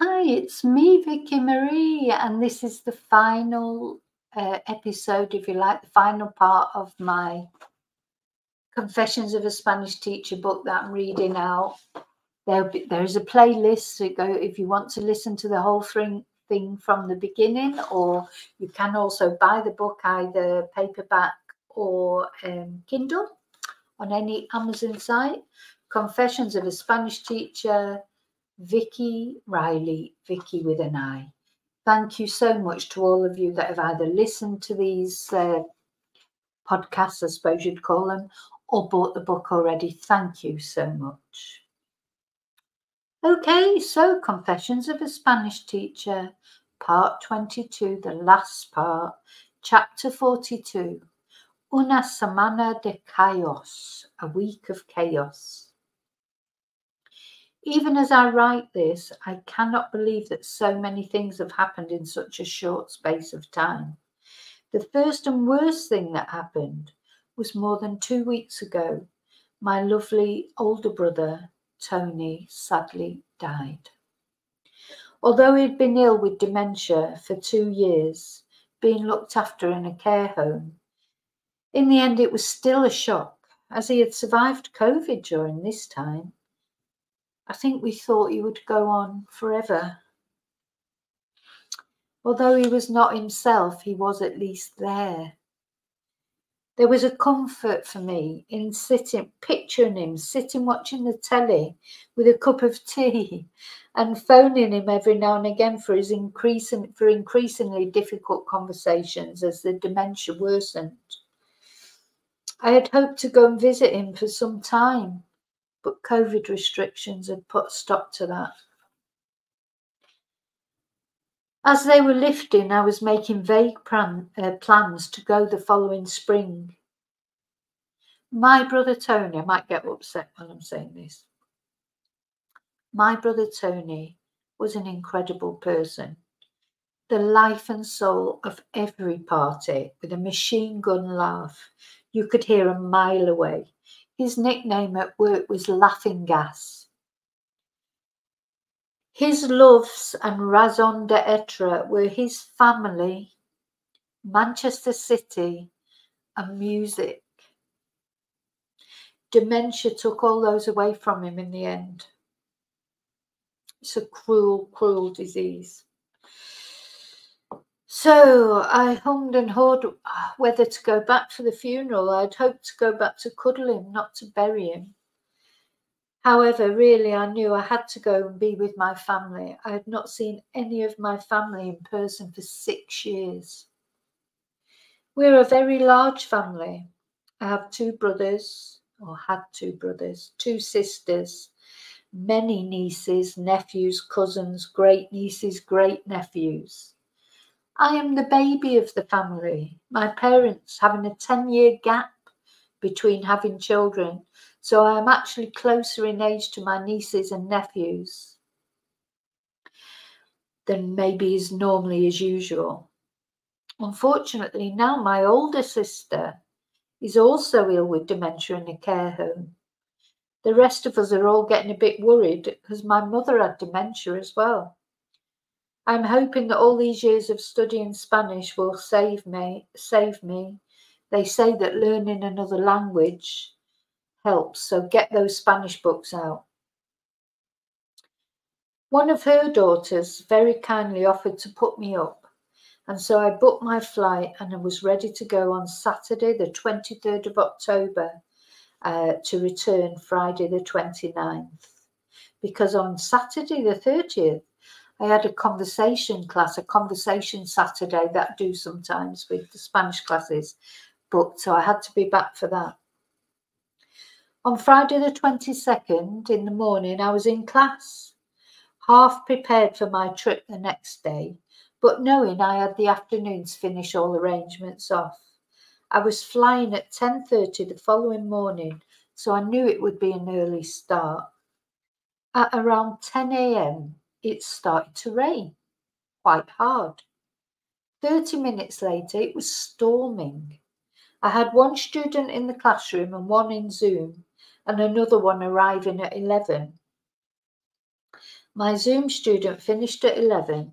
Hi, it's me, Vicky Marie, and this is the final episode, if you like, the final part of my Confessions of a Spanish Teacher book that I'm reading now. There is a playlist, so go if you want to listen to the whole thing from the beginning, or you can also buy the book either paperback or Kindle on any Amazon site. Confessions of a Spanish Teacher, Vicki Riley, Vicki with an I. Thank you so much to all of you that have either listened to these podcasts, I suppose you'd call them, or bought the book already. Thank you so much. Okay, so Confessions of a Spanish Teacher, Part 22, the last part, Chapter 42, Una semana de chaos, a week of chaos. Even as I write this, I cannot believe that so many things have happened in such a short space of time. The first and worst thing that happened was more than 2 weeks ago. My lovely older brother, Tony, sadly died. Although he'd been ill with dementia for 2 years, being looked after in a care home, in the end it was still a shock, as he had survived COVID during this time. I think we thought he would go on forever. Although he was not himself, he was at least there. There was a comfort for me in picturing him sitting watching the telly with a cup of tea and phoning him every now and again for increasingly difficult conversations as the dementia worsened. I had hoped to go and visit him for some time, but COVID restrictions had put a stop to that. As they were lifting, I was making vague plans to go the following spring. My brother Tony, I might get upset while I'm saying this. My brother Tony was an incredible person, the life and soul of every party, with a machine gun laugh you could hear a mile away. His nickname at work was Laughing Gas. His loves and raison d'etre were his family, Manchester City, and music. Dementia took all those away from him in the end. It's a cruel, cruel disease. So I hummed and hawed whether to go back for the funeral. I'd hoped to go back to cuddle him, not to bury him. However, really, I knew I had to go and be with my family. I had not seen any of my family in person for 6 years. We're a very large family. I have 2 brothers, or had 2 brothers, 2 sisters, many nieces, nephews, cousins, great nieces, great nephews. I am the baby of the family, my parents having a 10-year gap between having children, so I am actually closer in age to my nieces and nephews than maybe is normally as usual. Unfortunately, now my older sister is also ill with dementia in a care home. The rest of us are all getting a bit worried because my mother had dementia as well. I'm hoping that all these years of studying Spanish will save me. They say that learning another language helps, so get those Spanish books out. One of her daughters very kindly offered to put me up, and so I booked my flight and I was ready to go on Saturday the 23rd of October to return Friday the 29th. Because on Saturday the 30th, I had a conversation Saturday that I do sometimes with the Spanish classes booked, so I had to be back for that. On Friday the 22nd in the morning, I was in class, half prepared for my trip the next day, but knowing I had the afternoon to finish all arrangements off. I was flying at 10:30 the following morning, so I knew it would be an early start. At around 10 a.m., it started to rain, quite hard. 30 minutes later, it was storming. I had one student in the classroom and one in Zoom, and another one arriving at 11. My Zoom student finished at 11,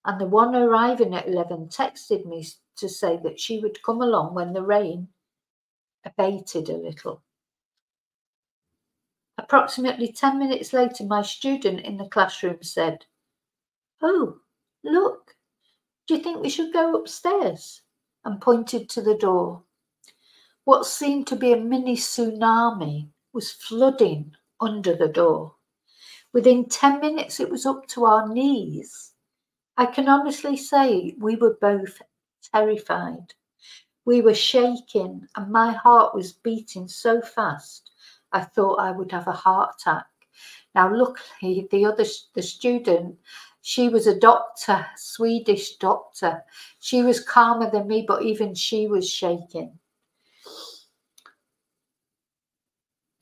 and the one arriving at 11 texted me to say that she would come along when the rain abated a little. Approximately 10 minutes later, my student in the classroom said, "Oh, look, do you think we should go upstairs?" and pointed to the door. What seemed to be a mini tsunami was flooding under the door. Within 10 minutes, it was up to our knees. I can honestly say we were both terrified. We were shaking, and my heart was beating so fast I thought I would have a heart attack. Now, luckily, the student, she was a doctor, Swedish doctor. She was calmer than me, but even she was shaking.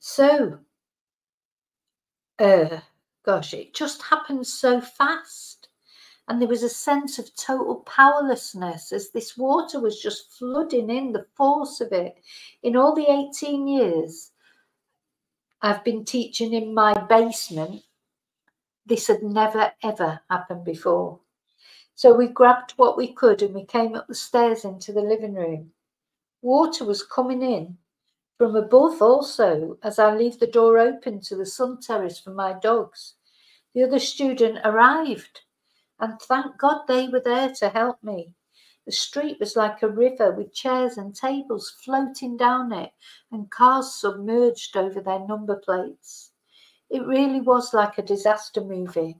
So, gosh, it just happened so fast. And there was a sense of total powerlessness as this water was just flooding in, the force of it. In all the 18 years I've been teaching in my basement, this had never, ever happened before. So we grabbed what we could and we came up the stairs into the living room. Water was coming in from above also as I leave the door open to the sun terrace for my dogs. The other student arrived, and thank God they were there to help me. The street was like a river with chairs and tables floating down it and cars submerged over their number plates. It really was like a disaster movie.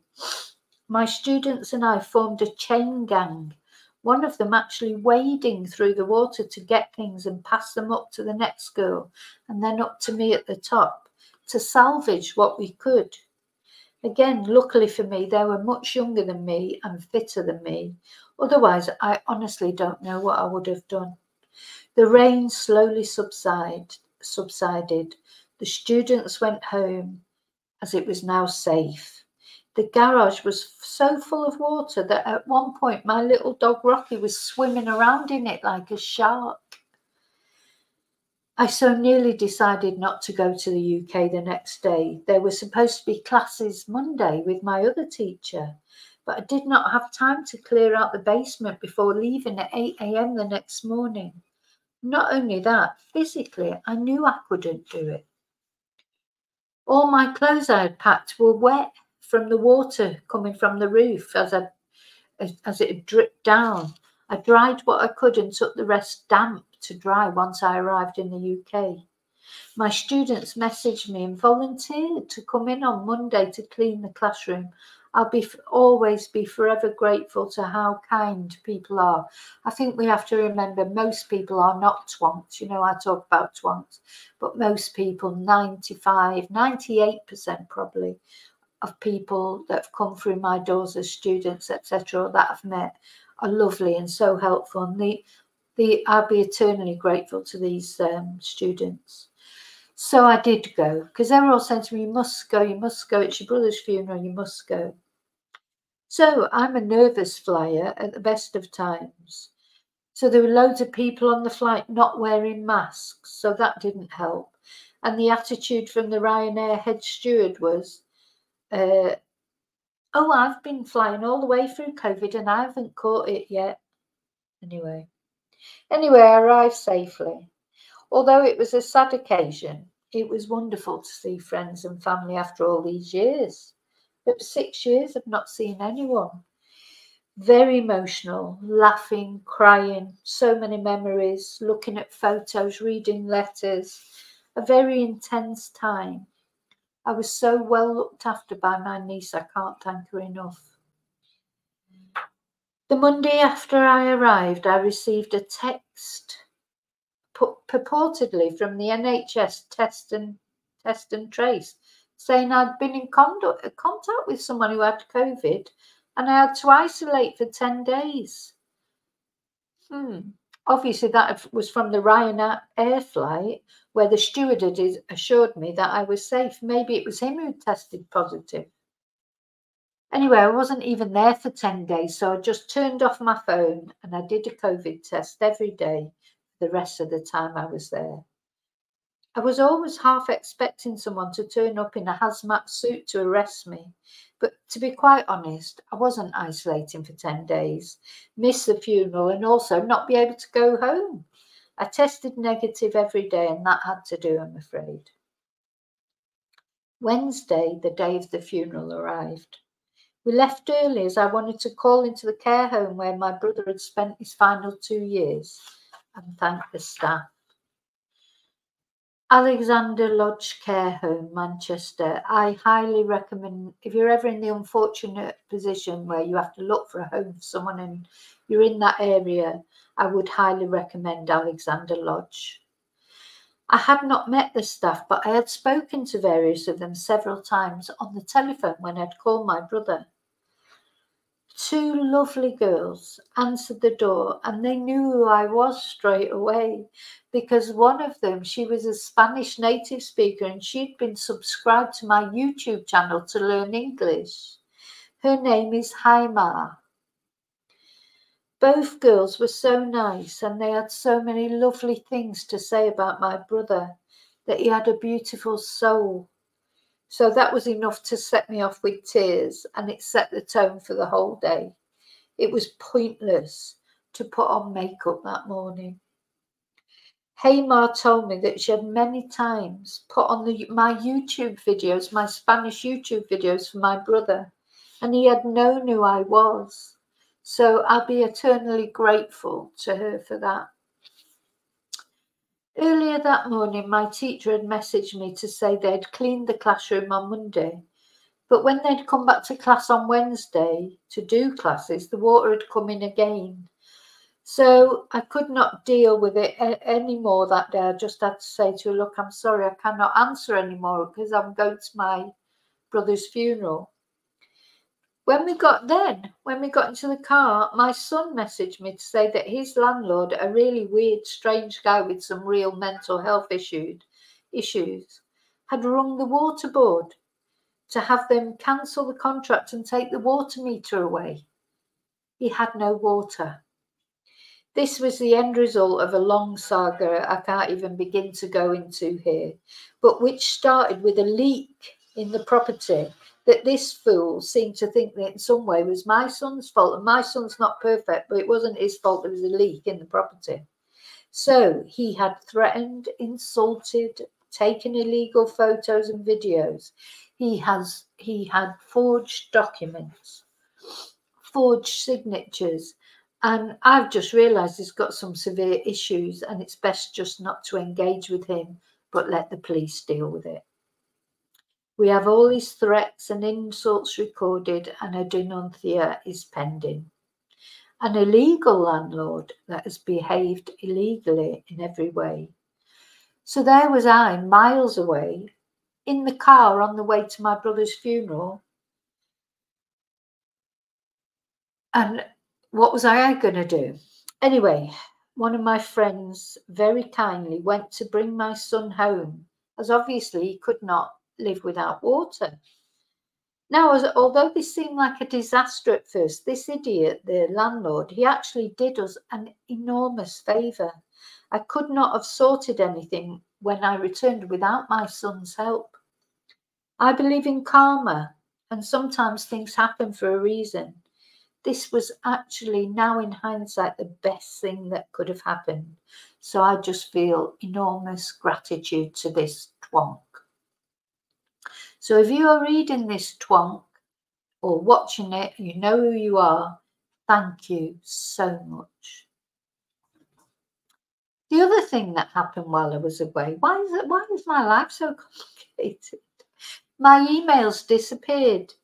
My students and I formed a chain gang, one of them actually wading through the water to get things and pass them up to the next girl and then up to me at the top to salvage what we could. Again, luckily for me, they were much younger than me and fitter than me. Otherwise, I honestly don't know what I would have done. The rain slowly subsided. The students went home as it was now safe. The garage was so full of water that at one point my little dog Rocky was swimming around in it like a shark. I so nearly decided not to go to the UK the next day. There were supposed to be classes Monday with my other teacher, but I did not have time to clear out the basement before leaving at 8 a.m. the next morning. Not only that, physically, I knew I couldn't do it. All my clothes I had packed were wet from the water coming from the roof as it dripped down. I dried what I could and took the rest damp to dry once I arrived in the UK. My students messaged me and volunteered to come in on Monday to clean the classroom. I'll always be forever grateful to how kind people are. I think we have to remember most people are not twonks. You know, I talk about twonks, but most people, 95, 98% probably, of people that have come through my doors as students, etc., that I've met are lovely and so helpful. And I'll be eternally grateful to these students. So I did go because they were all saying to me, "You must go, you must go. It's your brother's funeral, you must go." So I'm a nervous flyer at the best of times. So there were loads of people on the flight not wearing masks, so that didn't help. And the attitude from the Ryanair head steward was, "Oh, I've been flying all the way through COVID and I haven't caught it yet." Anyway, I arrived safely. Although it was a sad occasion, it was wonderful to see friends and family after all these years. It was 6 years of not seeing anyone. Very emotional, laughing, crying, so many memories, looking at photos, reading letters. A very intense time. I was so well looked after by my niece, I can't thank her enough. The Monday after I arrived, I received a text purportedly from the NHS test and trace, saying I'd been in contact with someone who had COVID and I had to isolate for 10 days. Obviously that was from the Ryanair flight where the steward had assured me that I was safe. Maybe it was him who tested positive. Anyway, I wasn't even there for 10 days, so I just turned off my phone and I did a COVID test every day the rest of the time I was there. I was always half expecting someone to turn up in a hazmat suit to arrest me. But to be quite honest, I wasn't isolating for 10 days, miss the funeral, and also not be able to go home. I tested negative every day, and that had to do, I'm afraid. Wednesday, the day of the funeral, arrived. We left early as I wanted to call into the care home where my brother had spent his final 2 years and thank the staff. Alexander Lodge Care Home, Manchester. I highly recommend, if you're ever in the unfortunate position where you have to look for a home for someone and you're in that area, I would highly recommend Alexander Lodge. I had not met the staff, but I had spoken to various of them several times on the telephone when I'd called my brother. 2 lovely girls answered the door, and they knew who I was straight away, because one of them, she was a Spanish native speaker and she'd been subscribed to my YouTube channel to learn English. Her name is Haima. Both girls were so nice, and they had so many lovely things to say about my brother, that he had a beautiful soul. So that was enough to set me off with tears, and it set the tone for the whole day. It was pointless to put on makeup that morning. Haymar told me that she had many times put on my YouTube videos, my Spanish YouTube videos for my brother, and he had known who I was. So I'll be eternally grateful to her for that. Earlier that morning, my teacher had messaged me to say they'd cleaned the classroom on Monday. But when they'd come back to class on Wednesday to do classes, the water had come in again. So I could not deal with it anymore that day. I just had to say to her, look, I'm sorry, I cannot answer anymore because I'm going to my brother's funeral. When we got into the car, my son messaged me to say that his landlord, a really weird, strange guy with some real mental health issues, had rung the water board to have them cancel the contract and take the water meter away. He had no water. This was the end result of a long saga I can't even begin to go into here, but which started with a leak in the property that this fool seemed to think that in some way was my son's fault. And my son's not perfect, but it wasn't his fault there was a leak in the property. So he had threatened, insulted, taken illegal photos and videos. He had forged documents, forged signatures, and I've just realised he's got some severe issues, and it's best just not to engage with him, but let the police deal with it. We have all his threats and insults recorded, and a denuncia is pending. An illegal landlord that has behaved illegally in every way. So there was I, miles away, in the car on the way to my brother's funeral. And what was I going to do? Anyway, one of my friends very kindly went to bring my son home, as obviously he could not live without water. Now, although this seemed like a disaster at first, this idiot, the landlord, he actually did us an enormous favour. I could not have sorted anything when I returned without my son's help. I believe in karma, and sometimes things happen for a reason. This was actually, now in hindsight, the best thing that could have happened. So I just feel enormous gratitude to this twonk. So if you are reading this twonk or watching it, you know who you are. Thank you so much. The other thing that happened while I was away, why is my life so complicated? My emails disappeared.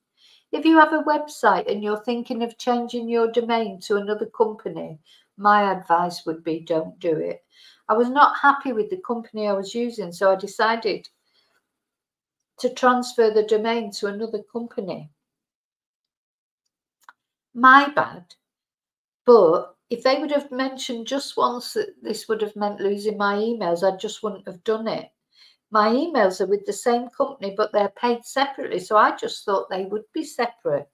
If you have a website and you're thinking of changing your domain to another company, my advice would be don't do it. I was not happy with the company I was using, so I decided to transfer the domain to another company. My bad. But if they would have mentioned just once that this would have meant losing my emails, I just wouldn't have done it. My emails are with the same company, but they're paid separately, so I just thought they would be separate.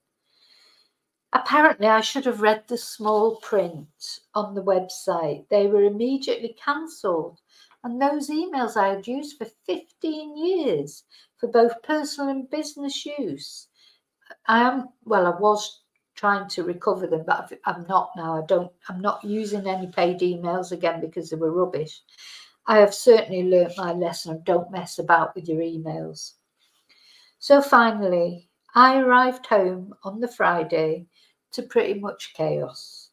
Apparently, I should have read the small print on the website. They were immediately cancelled, And those emails I had used for 15 years for both personal and business use. I was trying to recover them, but I'm not now. I'm not using any paid emails again because they were rubbish. I have certainly learnt my lesson of don't mess about with your emails. So finally, I arrived home on the Friday to pretty much chaos.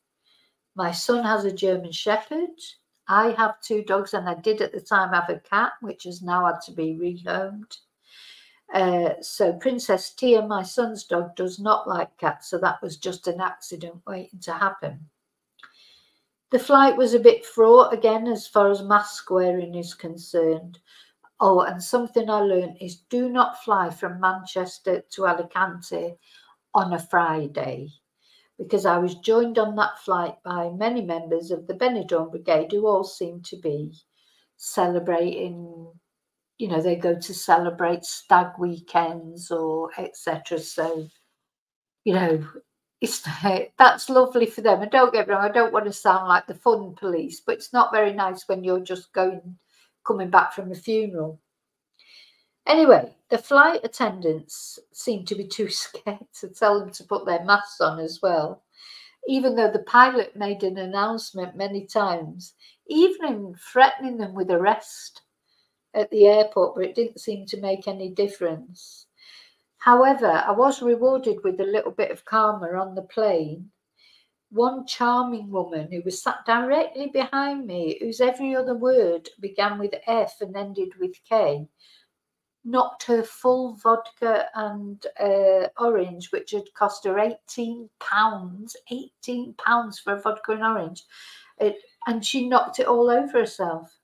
My son has a German Shepherd. I have 2 dogs, and I did at the time have a cat, which has now had to be rehomed. So Princess Tia, my son's dog, does not like cats, so that was just an accident waiting to happen. The flight was a bit fraught again as far as mask wearing is concerned. Oh, and something I learned is do not fly from Manchester to Alicante on a Friday, because I was joined on that flight by many members of the Benidorm Brigade who all seemed to be celebrating, they go to celebrate stag weekends or etc. So, that's lovely for them. And don't get me wrong, I don't want to sound like the fun police, but it's not very nice when you're just coming back from a funeral. Anyway, the flight attendants seemed to be too scared to tell them to put their masks on as well, even though the pilot made an announcement many times, even threatening them with arrest at the airport, but it didn't seem to make any difference. However, I was rewarded with a little bit of karma on the plane. One charming woman who was sat directly behind me, whose every other word began with F and ended with K, knocked her full vodka and orange, which had cost her £18 for a vodka and orange, and she knocked it all over herself.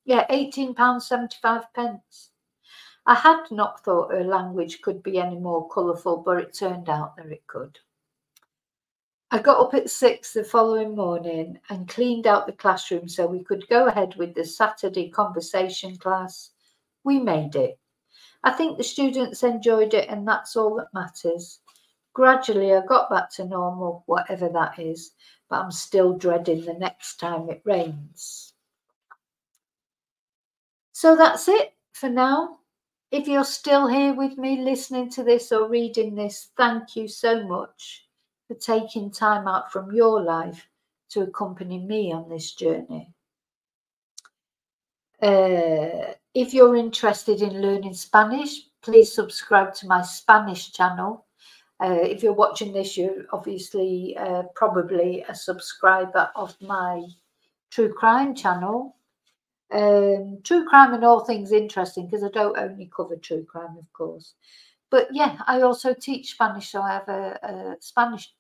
Yeah, £18.75. I had not thought her language could be any more colourful, but it turned out that it could. I got up at 6 the following morning and cleaned out the classroom so we could go ahead with the Saturday conversation class. We made it. I think the students enjoyed it, and that's all that matters. Gradually, I got back to normal, whatever that is, but I'm still dreading the next time it rains. So that's it for now. If you're still here with me listening to this or reading this, thank you so much for taking time out from your life to accompany me on this journey. If you're interested in learning Spanish, please subscribe to my Spanish channel. If you're watching this, you're obviously probably a subscriber of my true crime channel. True crime and all things interesting, because I don't only cover true crime, of course. But yeah, I also teach Spanish, so I have a Spanish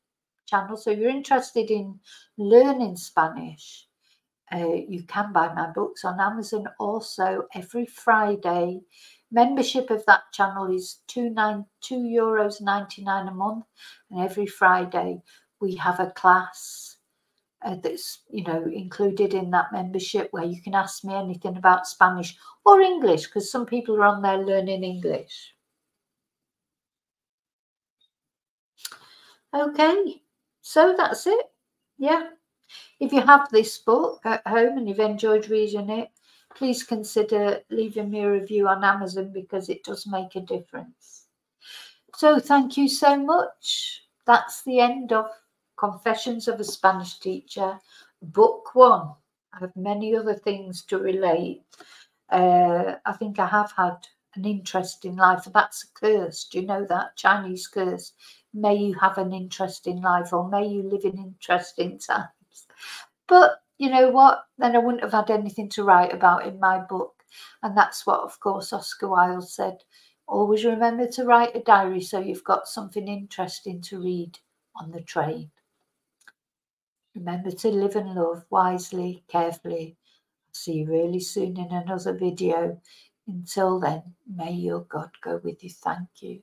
channel. So if you're interested in learning Spanish, you can buy my books on Amazon also every Friday. Membership of that channel is €2.99 a month, and every Friday we have a class that's included in that membership, where you can ask me anything about Spanish or English, because some people are on there learning English. Okay, so that's it. Yeah. If you have this book at home and you've enjoyed reading it, please consider leaving me a review on Amazon, because it does make a difference. So thank you so much. That's the end of Confessions of a Spanish Teacher, Book 1. I have many other things to relate. I think I have had an interesting life. That's a curse. Do you know that? Chinese curse. May you have an interesting life, or may you live in interesting times. But you know what? Then I wouldn't have had anything to write about in my book. And that's what, of course, Oscar Wilde said. Always remember to write a diary so you've got something interesting to read on the train. Remember to live and love wisely, carefully. See you really soon in another video. Until then, may your God go with you. Thank you.